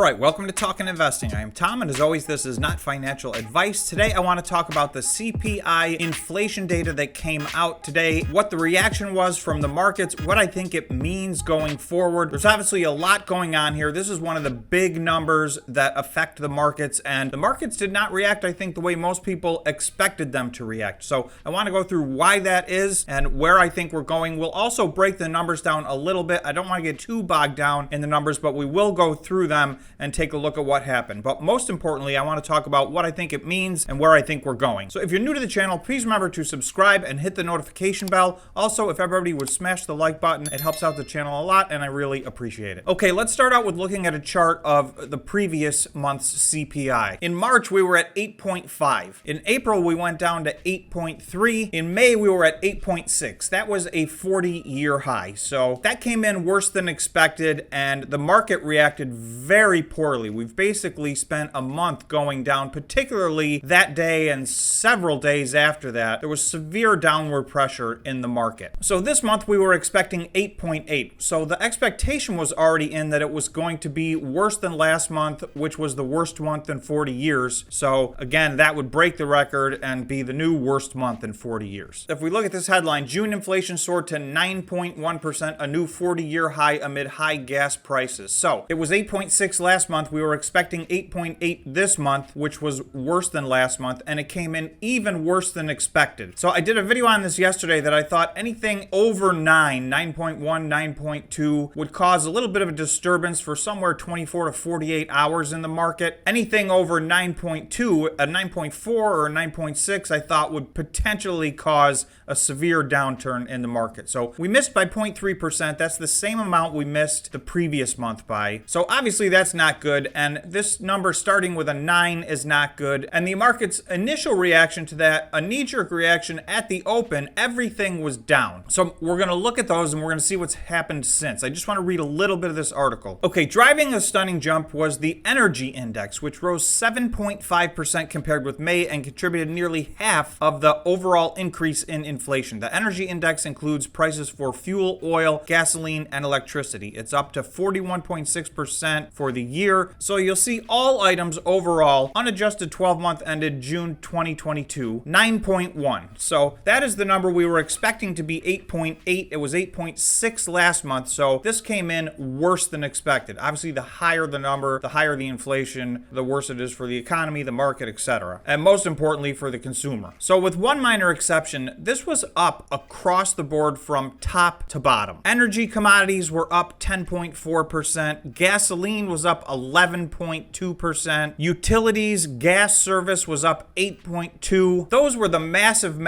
right, welcome to Talkin' Investing. I am Tom, and as always, this is not financial advice. Today, I want to talk about the CPI inflation data that came out today, what the reaction was from the markets, what I think it means going forward. There's obviously a lot going on here. This is one of the big numbers that affect the markets, and the markets did not react, I think, the way most people expected them to react. So I want to go through why that is and where I think we're going. We'll also break the numbers down a little bit. I don't want to get too bogged down in the numbers, but we will go through them and take a look at what happened. But most importantly, I want to talk about what I think it means and where I think we're going. So if you're new to the channel, please remember to subscribe and hit the notification bell. Also, if everybody would smash the like button, it helps out the channel a lot and I really appreciate it. Okay, let's start out with looking at a chart of the previous month's CPI. In March, we were at 8.5. In April, we went down to 8.3. In May, we were at 8.6. That was a 40-year high. So that came in worse than expected, and the market reacted very poorly. We've basically spent a month going down, particularly that day and several days after that. There was severe downward pressure in the market. So this month we were expecting 8.8. So the expectation was already in that it was going to be worse than last month, which was the worst month in 40 years. So again, that would break the record and be the new worst month in 40 years. If we look at this headline, June inflation soared to 9.1%, a new 40-year high amid high gas prices. So it was 8.6 last month. We were expecting 8.8 this month, which was worse than last month, and it came in even worse than expected. So I did a video on this yesterday that I thought anything over 9.1, 9.2 would cause a little bit of a disturbance for somewhere 24 to 48 hours in the market. Anything over 9.2, a 9.4 or a 9.6, I thought would potentially cause a severe downturn in the market. So we missed by 0.3%. That's the same amount we missed the previous month by. So obviously that's not good, and this number starting with a 9 is not good. And the market's initial reaction to that, a knee-jerk reaction at the open, everything was down. So we're going to look at those and we're going to see what's happened since. I just want to read a little bit of this article. Okay, driving a stunning jump was the energy index, which rose 7.5% compared with May and contributed nearly half of the overall increase in inflation. The energy index includes prices for fuel, oil, gasoline, and electricity. It's up to 41.6% for the year. So you'll see all items overall, unadjusted 12-month ended June 2022, 9.1. So that is the number we were expecting to be 8.8. It was 8.6 last month. So this came in worse than expected. Obviously, the higher the number, the higher the inflation, the worse it is for the economy, the market, etc. And most importantly, for the consumer. So with one minor exception, this was up across the board from top to bottom. Energy commodities were up 10.4%. Gasoline was up 11.2%. Utilities, gas service was up 8.2%. Those were the massive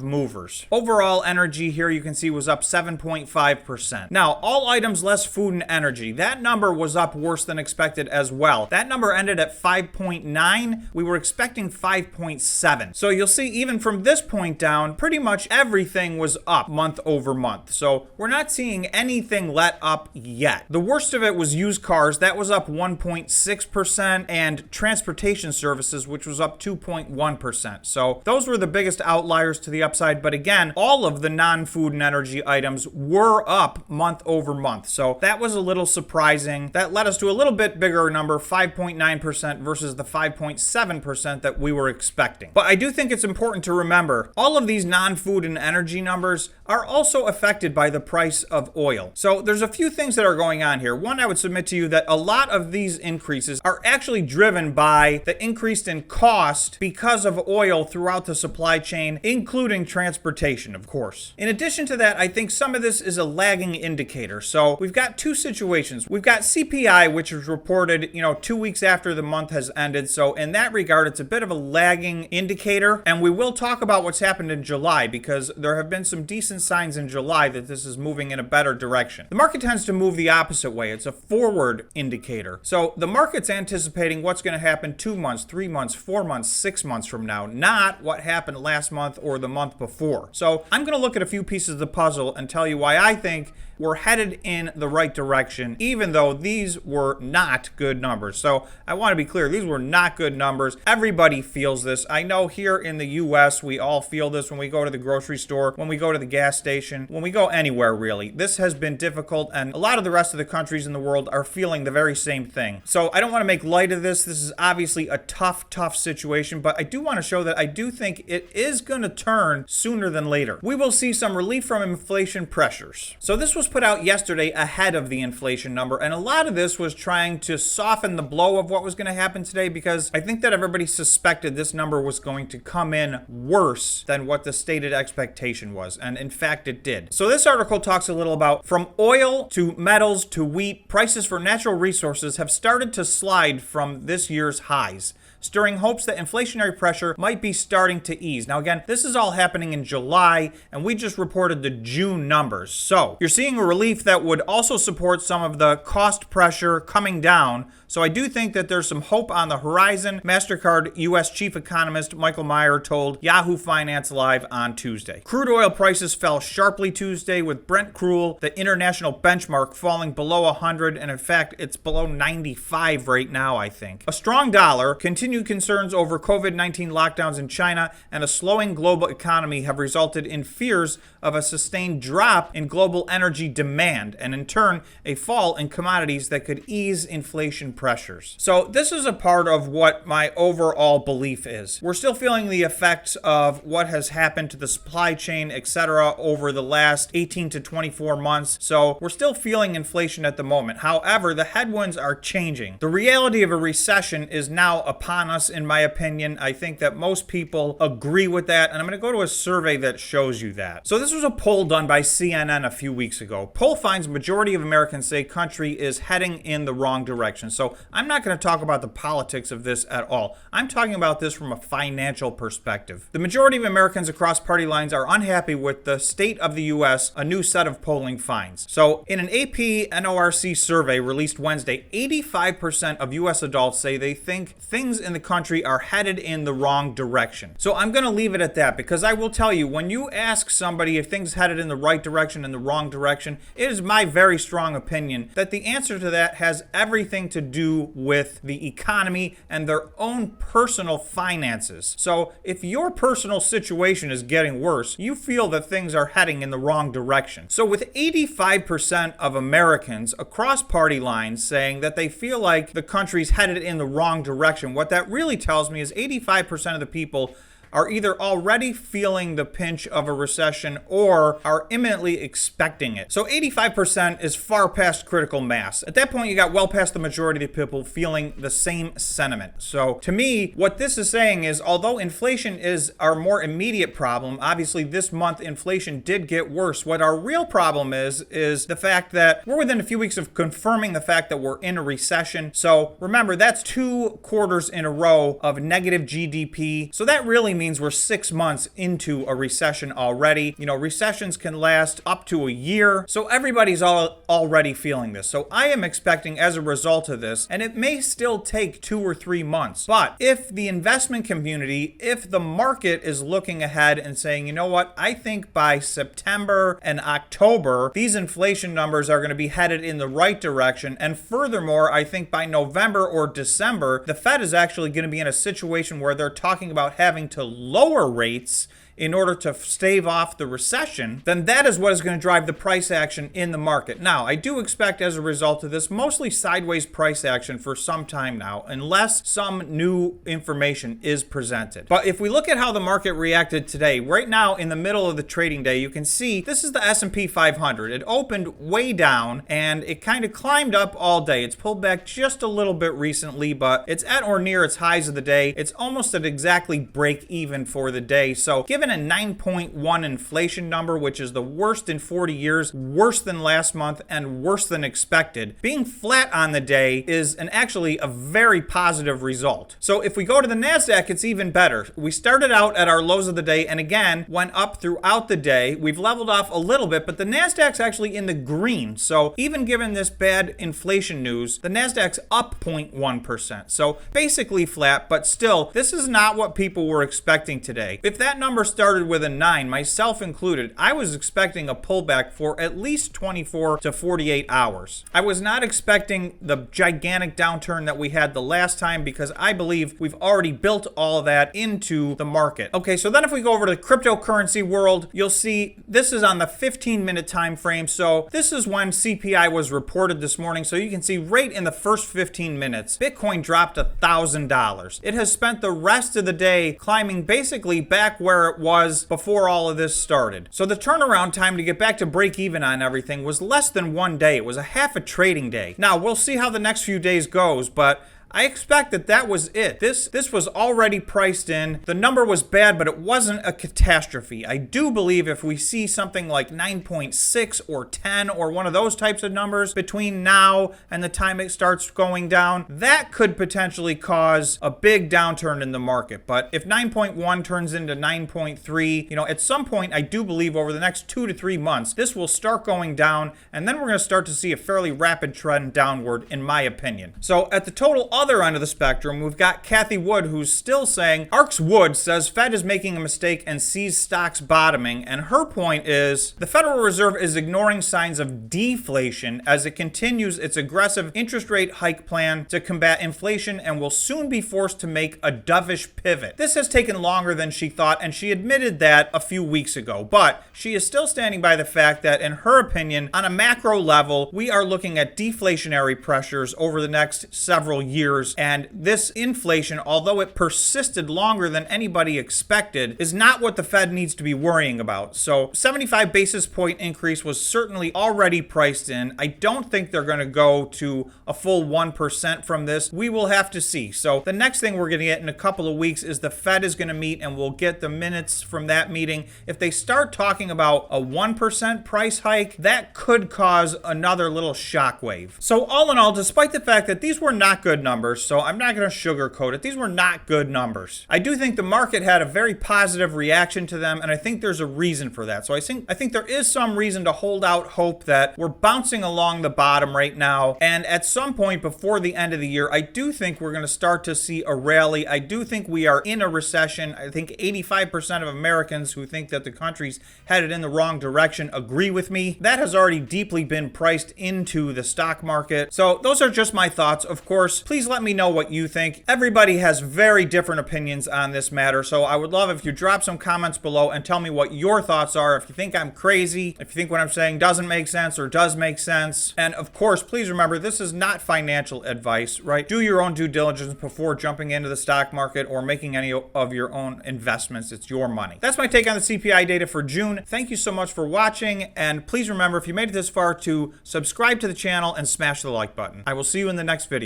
movers. Overall energy here you can see was up 7.5%. Now, all items less food and energy, that number was up worse than expected as well. That number ended at 5.9. We were expecting 5.7. So you'll see even from this point down, pretty much everything was up month over month. So we're not seeing anything let up yet. The worst of it was used cars. That was up 1.6%, and transportation services, which was up 2.1%. So those were the biggest outliers to the upside. But again, all of the non-food and energy items were up month over month. So that was a little surprising. That led us to a little bit bigger number, 5.9% versus the 5.7% that we were expecting. But I do think it's important to remember, all of these non-food and energy numbers are also affected by the price of oil. So there's a few things that are going on here. One, I would submit to you that a lot of these increases are actually driven by the increase in cost because of oil throughout the supply chain, including transportation, of course. In addition to that, I think some of this is a lagging indicator. So we've got two situations. We've got CPI, which is reported, 2 weeks after the month has ended. So in that regard, it's a bit of a lagging indicator. And we will talk about what's happened in July because there have been some decent signs in July that this is moving in a better direction. The market tends to move the opposite way. It's a forward indicator. So the market's anticipating what's going to happen 2 months, 3 months, 4 months, 6 months from now, not what happened last month or the month before. So I'm going to look at a few pieces of the puzzle and tell you why I think we're headed in the right direction, even though these were not good numbers. So I want to be clear, these were not good numbers. Everybody feels this. I know here in the US, we all feel this when we go to the grocery store, when we go to the gas station, when we go anywhere really. This has been difficult, and a lot of the rest of the countries in the world are feeling the very same thing. So I don't want to make light of this. This is obviously a tough situation, but I do want to show that I do think it is going to turn sooner than later. We will see some relief from inflation pressures. So this was put out yesterday ahead of the inflation number, and a lot of this was trying to soften the blow of what was going to happen today, because I think that everybody suspected this number was going to come in worse than what the stated expectation was, and in fact it did. So this article talks a little about from oil to metals to wheat, prices for natural resources have started to slide from this year's highs, stirring hopes that inflationary pressure might be starting to ease. Now again, this is all happening in July, and we just reported the June numbers. So you're seeing a relief that would also support some of the cost pressure coming down. So I do think that there's some hope on the horizon. MasterCard U.S. Chief Economist Michael Meyer told Yahoo Finance Live on Tuesday. Crude oil prices fell sharply Tuesday, with Brent crude, the international benchmark, falling below 100, and in fact, it's below 95 right now, I think. A strong dollar, continued concerns over COVID-19 lockdowns in China, and a slowing global economy have resulted in fears of a sustained drop in global energy demand, and in turn, a fall in commodities that could ease inflation pressures. So this is a part of what my overall belief is. We're still feeling the effects of what has happened to the supply chain, etc., over the last 18 to 24 months. So we're still feeling inflation at the moment. However, the headwinds are changing. The reality of a recession is now upon us, in my opinion. I think that most people agree with that, and I'm going to go to a survey that shows you that. So this was a poll done by CNN a few weeks ago. Poll finds majority of Americans say country is heading in the wrong direction. So I'm not going to talk about the politics of this at all. I'm talking about this from a financial perspective. The majority of Americans across party lines are unhappy with the state of the U.S., a new set of polling finds. So in an AP NORC survey released Wednesday, 85% of U.S. adults say they think things in the country are headed in the wrong direction. So I'm going to leave it at that, because I will tell you, when you ask somebody if things headed in the right direction and the wrong direction, it is my very strong opinion that the answer to that has everything to do with the economy and their own personal finances. So if your personal situation is getting worse, you feel that things are heading in the wrong direction. So with 85% of Americans across party lines saying that they feel like the country's headed in the wrong direction, what that really tells me is 85% of the people are either already feeling the pinch of a recession or are imminently expecting it. So 85% is far past critical mass. At that point, you got well past the majority of the people feeling the same sentiment. So to me, what this is saying is, although inflation is our more immediate problem, obviously this month inflation did get worse. What our real problem is the fact that we're within a few weeks of confirming the fact that we're in a recession. So remember, that's 2 quarters in a row of negative GDP. So that really means we're 6 months into a recession already. You know, recessions can last up to a year. So everybody's already feeling this. So I am expecting, as a result of this, and it may still take 2 or 3 months, but if the investment community, if the market is looking ahead and saying, you know what, I think by September and October, these inflation numbers are going to be headed in the right direction. And furthermore, I think by November or December, the Fed is actually going to be in a situation where they're talking about having to lower rates in order to stave off the recession, then that is what is going to drive the price action in the market. Now, I do expect, as a result of this, mostly sideways price action for some time now, unless some new information is presented. But if we look at how the market reacted today, right now in the middle of the trading day, you can see this is the S&P 500. It opened way down and it kind of climbed up all day. It's pulled back just a little bit recently, but it's at or near its highs of the day. It's almost at exactly break even for the day. So given a 9.1 inflation number, which is the worst in 40 years, worse than last month, and worse than expected, being flat on the day is actually a very positive result. So if we go to the NASDAQ, it's even better. We started out at our lows of the day and again went up throughout the day. We've leveled off a little bit, but the NASDAQ's actually in the green. So even given this bad inflation news, the NASDAQ's up 0.1%. So basically flat, but still, this is not what people were expecting today. If that number started with a 9, myself included, I was expecting a pullback for at least 24 to 48 hours. I was not expecting the gigantic downturn that we had the last time because I believe we've already built all of that into the market. Okay, so then if we go over to the cryptocurrency world, you'll see this is on the 15-minute time frame. So this is when CPI was reported this morning. So you can see right in the first 15 minutes, Bitcoin dropped $1,000. It has spent the rest of the day climbing basically back where it was before all of this started. So the turnaround time to get back to break even on everything was less than 1 day. It was a half a trading day. Now we'll see how the next few days goes, but I expect that was it. This was already priced in. The number was bad, but it wasn't a catastrophe. I do believe if we see something like 9.6 or 10 or one of those types of numbers between now and the time it starts going down, that could potentially cause a big downturn in the market. But if 9.1 turns into 9.3, at some point, I do believe over the next 2 to 3 months, this will start going down, and then we're going to start to see a fairly rapid trend downward, in my opinion. So at the total other end of the spectrum, we've got Kathy Wood, who's still saying, Arx Wood says Fed is making a mistake and sees stocks bottoming. And her point is the Federal Reserve is ignoring signs of deflation as it continues its aggressive interest rate hike plan to combat inflation and will soon be forced to make a dovish pivot. This has taken longer than she thought, and she admitted that a few weeks ago. But she is still standing by the fact that, in her opinion, on a macro level, we are looking at deflationary pressures over the next several years. And this inflation, although it persisted longer than anybody expected, is not what the Fed needs to be worrying about. So 75 basis point increase was certainly already priced in. I don't think they're going to go to a full 1% from this. We will have to see. So the next thing we're going to get in a couple of weeks is the Fed is going to meet, and we'll get the minutes from that meeting. If they start talking about a 1% price hike, that could cause another little shockwave. So all in all, despite the fact that these were not good numbers, so I'm not going to sugarcoat it. These were not good numbers. I do think the market had a very positive reaction to them, and I think there's a reason for that. So I think there is some reason to hold out hope that we're bouncing along the bottom right now, and at some point before the end of the year, I do think we're going to start to see a rally. I do think we are in a recession. I think 85% of Americans who think that the country's headed in the wrong direction agree with me. That has already deeply been priced into the stock market. So those are just my thoughts. Of course, please let me know what you think. Everybody has very different opinions on this matter, so I would love if you drop some comments below and tell me what your thoughts are. If you think I'm crazy, if you think what I'm saying doesn't make sense or does make sense. And of course, please remember, this is not financial advice, right? Do your own due diligence before jumping into the stock market or making any of your own investments. It's your money. That's my take on the CPI data for June. Thank you so much for watching, and please remember, if you made it this far, to subscribe to the channel and smash the like button. I will see you in the next video.